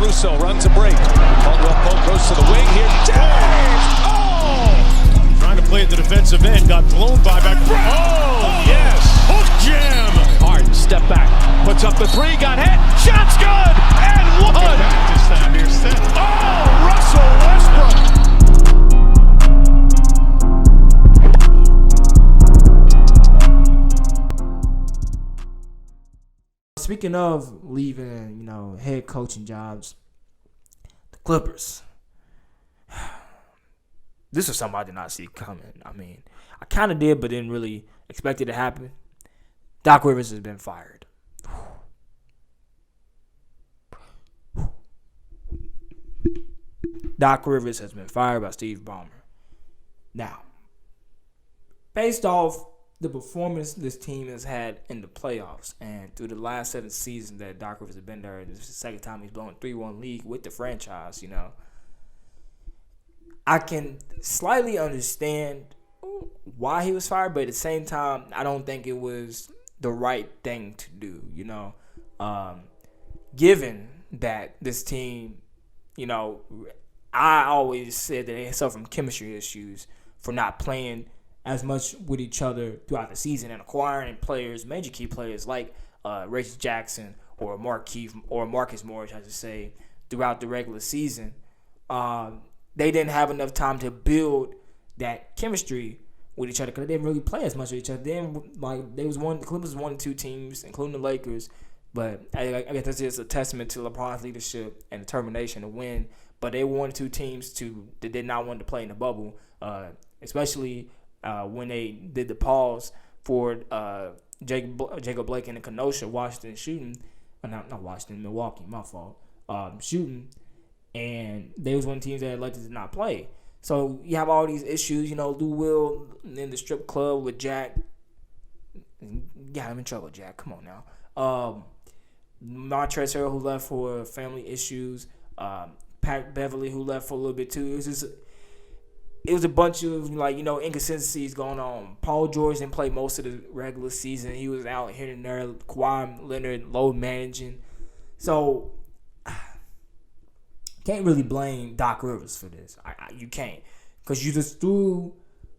Caruso runs a break. Caldwell Pope goes to the wing here. James! Oh! Trying to play at the defensive end. Got blown by back. Oh, yes! Hook jam! Harden, step back. Puts up the three. Got hit. Shot's good! And one! Back this time here, Steph. Oh, Russell Westbrook! Speaking of leaving, head coaching jobs, the Clippers. This is something I did not see coming. I mean, I kind of did, but didn't really expect it to happen. Doc Rivers has been fired. Doc Rivers has been fired by Steve Ballmer. Now, based off the performance this team has had in the playoffs and through the last 7 seasons that Doc Rivers has been there, this is the second time he's blown a 3-1 lead with the franchise, I can slightly understand why he was fired, but at the same time, I don't think it was the right thing to do, given that this team, I always said that they suffer from chemistry issues for not playing as much with each other throughout the season and acquiring players, major key players like Reggie Jackson or Marcus Morris, I should say, throughout the regular season. They didn't have enough time to build that chemistry with each other because they didn't really play as much with each other. The Clippers was 1 and 2 teams, including the Lakers. But I guess that's just a testament to LeBron's leadership and determination to win. But they were 1 and 2 teams that did not want to play in the bubble, especially when they did the pause for Jacob Blake and the Kenosha, Washington shooting. Not Washington, Milwaukee, my fault. Shooting. And they was one of the teams that elected to not play. So you have all these issues, Lou Will in the strip club with Jack. Yeah, I'm in trouble, Jack. Come on now. Montrezl Harrell, who left for family issues. Pat Beverly, who left for a little bit too. It was a bunch of inconsistencies going on. Paul George didn't play most of the regular season. He was out here and there. Kawhi Leonard load managing. So can't really blame Doc Rivers for this. You can't, because you just threw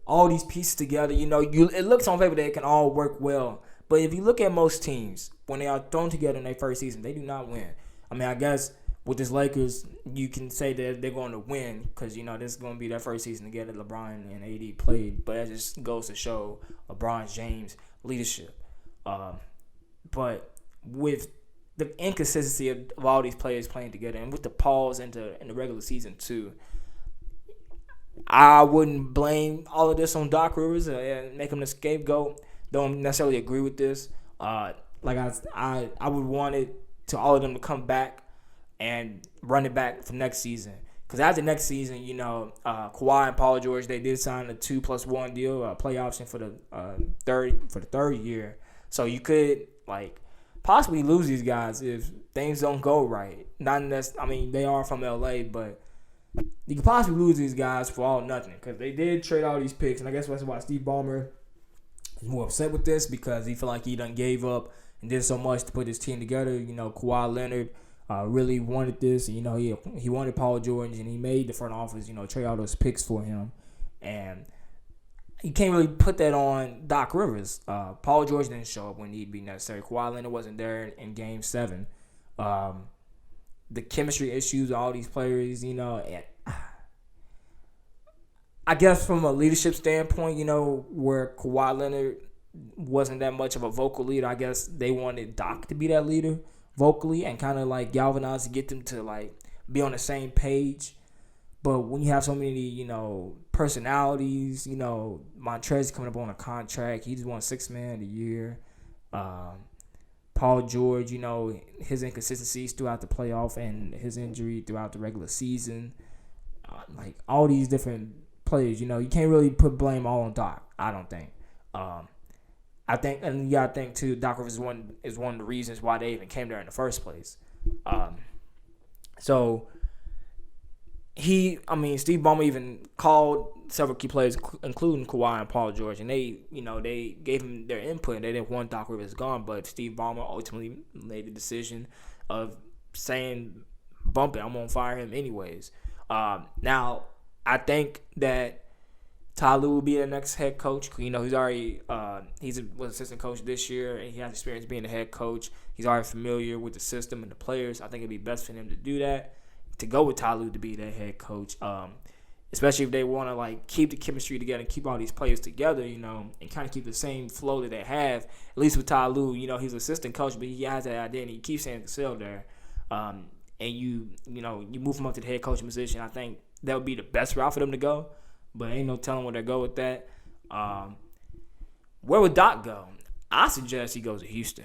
all these pieces together. It looks on paper that it can all work well, but if you look at most teams when they are thrown together in their first season, they do not win. I mean, I guess with this Lakers, you can say that they're going to win because this is going to be their first season together. LeBron and AD played, but that just goes to show LeBron James' leadership. But with the inconsistency of all these players playing together, and with the pause in the regular season too, I wouldn't blame all of this on Doc Rivers and make him the scapegoat. Don't necessarily agree with this. I would want it to all of them to come back and run it back for next season. Because after next season, Kawhi and Paul George, they did sign a 2+1 deal, a play option for the third year. So you could possibly lose these guys if things don't go right. Not unless, they are from LA, but you could possibly lose these guys for all or nothing because they did trade all these picks, and I guess that's why Steve Ballmer is more upset with this because he feel like he done gave up and did so much to put his team together. Kawhi Leonard really wanted this. He wanted Paul George, and he made the front office, trade all those picks for him, and you can't really put that on Doc Rivers. Paul George didn't show up when need be necessary. Kawhi Leonard wasn't there in Game 7. The chemistry issues of all these players, and I guess from a leadership standpoint, where Kawhi Leonard wasn't that much of a vocal leader, I guess they wanted Doc to be that leader vocally and kind of galvanize to get them to be on the same page. But when you have so many, personalities, Montrezl coming up on a contract, he just won Sixth Man of the Year. Paul George, his inconsistencies throughout the playoff and his injury throughout the regular season. All these different players, you can't really put blame all on Doc, I don't think. I think, and you got to think too, Doc Rivers is one of the reasons why they even came there in the first place. So Steve Ballmer even called several key players, including Kawhi and Paul George, and they gave him their input. They didn't want Doc Rivers gone, but Steve Ballmer ultimately made the decision of saying bump it. I'm gonna fire him anyways. Now I think that Ty Lue will be the next head coach. He's already was assistant coach this year, and he has experience being the head coach. He's already familiar with the system and the players. I think it'd be best for him to do that, to go with Ty Lue to be their head coach. Especially if they want to keep the chemistry together and keep all these players together, and kind of keep the same flow that they have. At least with Ty Lue, he's an assistant coach, but he has that identity. He keeps saying excel there, and you move him up to the head coaching position. I think that would be the best route for them to go. But ain't no telling where they go with that. Where would Doc go? I suggest he goes to Houston.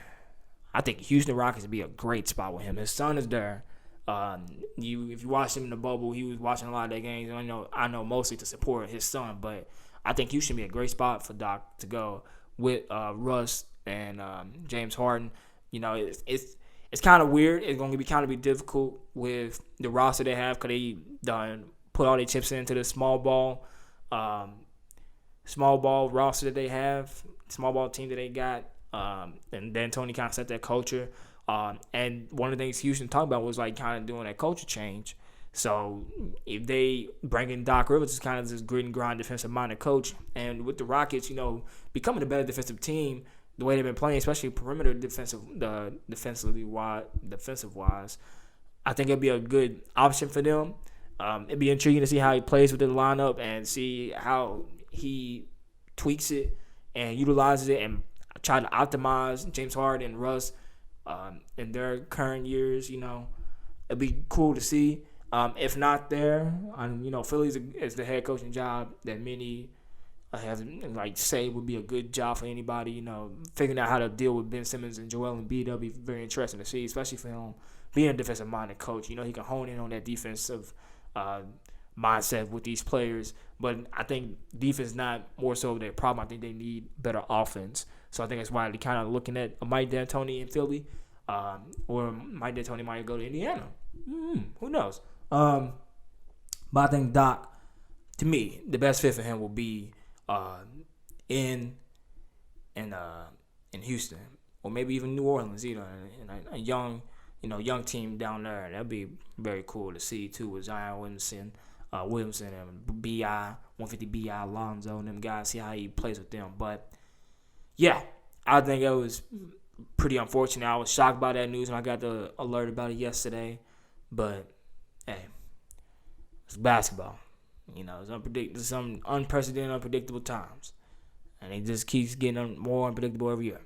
I think Houston Rockets would be a great spot with him. His son is there. If you watch him in the bubble, he was watching a lot of their games. I know mostly to support his son, but I think Houston would be a great spot for Doc to go with Russ and James Harden. It's kind of weird. It's going to be kind of difficult with the roster they have because they done put all their chips into the small ball roster that they have, small ball team that they got, and then Tony kind of set that culture. And one of the things Houston talked about was kind of doing that culture change. So if they bring in Doc Rivers, it's kind of this grit and grind defensive-minded coach, and with the Rockets, becoming a better defensive team, the way they've been playing, especially perimeter defensively wise, I think it'd be a good option for them. It'd be intriguing to see how he plays within the lineup and see how he tweaks it and utilizes it and try to optimize James Harden and Russ in their current years. It'd be cool to see. If not there, Philly's is the head coaching job that many have say would be a good job for anybody. Figuring out how to deal with Ben Simmons and Joel Embiid, that'll be very interesting to see, especially for him being a defensive-minded coach. He can hone in on that defensive mindset with these players. But I think defense is not more so their problem. I think they need better offense. So I think that's why they're kind of looking at Mike D'Antoni in Philly, or Mike D'Antoni might go to Indiana. Who knows? But I think Doc, to me, the best fit for him will be in Houston, or maybe even New Orleans. A young team down there. That'd be very cool to see too, with Zion Williamson and B.I. 150 B.I. Alonzo and them guys. See how he plays with them. But yeah, I think it was pretty unfortunate. I was shocked by that news when I got the alert about it yesterday. But hey, it's basketball. It's some unprecedented, unpredictable times, and it just keeps getting more unpredictable every year.